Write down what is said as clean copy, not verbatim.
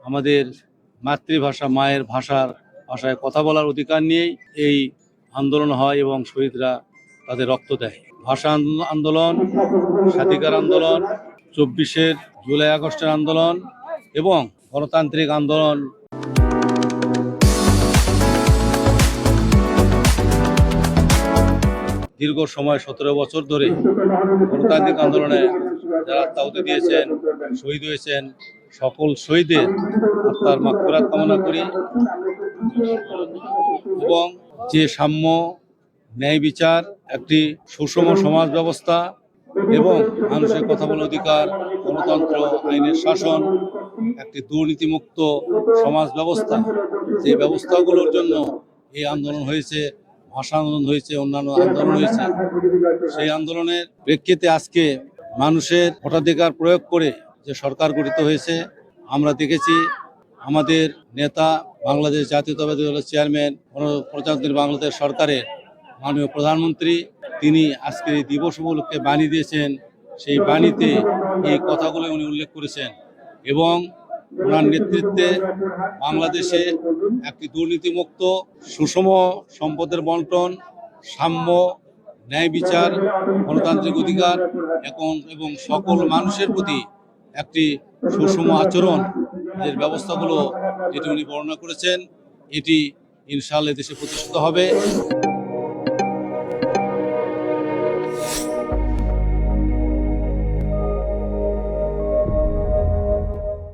আমাদের মাতৃভাষা মায়ের ভাষায় কথা বলার অধিকার নিয়েই এই আন্দোলন হয় এবং শহীদরা তাদের রক্ত দেয়। ভাষা আন্দোলন, স্বাধিকার আন্দোলন, 24 জুলাই আগস্টের আন্দোলন এবং গণতান্ত্রিক আন্দোলন দীর্ঘ সময় 17 বছর ধরে গণতান্ত্রিক আন্দোলনে যারা আত্মাহুতি দিয়েছেন, শহীদ হয়েছেন, সকল শহীদের আত্মার মাগফিরাত কামনা করি এবং যে সাম্য, ন্যায় বিচার, একটি সুষম সমাজ ব্যবস্থা এবং মানুষের কথা বলার অধিকার, গণতন্ত্র, আইনের শাসন, একটি দুর্নীতিমুক্ত সমাজ ব্যবস্থা, যে ব্যবস্থাগুলোর জন্য এই আন্দোলন হয়েছে, ভাষা আন্দোলন হয়েছে, অন্যান্য আন্দোলন হয়েছে, সেই আন্দোলনের প্রেক্ষিতে আজকে মানুষের ভোটাধিকার প্রয়োগ করে যে সরকার গঠিত হয়েছে, আমরা দেখেছি আমাদের নেতা, বাংলাদেশ জাতীয়তাবাদী দলের চেয়ারম্যান, গণপ্রজাতন্ত্রী বাংলাদেশ সরকারের মাননীয় প্রধানমন্ত্রী, তিনি আজকের এই দিবস উপলক্ষে বাণী দিয়েছেন। সেই বাণীতে এই কথাগুলো উনি উল্লেখ করেছেন এবং ওনার নেতৃত্বে বাংলাদেশে একটি দুর্নীতিমুক্ত সুষম সম্পদের বন্টন, সাম্য, ন্যায় বিচার, গণতান্ত্রিক অধিকার এবং সকল মানুষের প্রতি একটি সুষম আচরণ এর ব্যবস্থাগুলো যেটি উনি বর্ণনা করেছেন, এটি ইনশাআল্লাহ দেশে প্রতিষ্ঠিত হবে।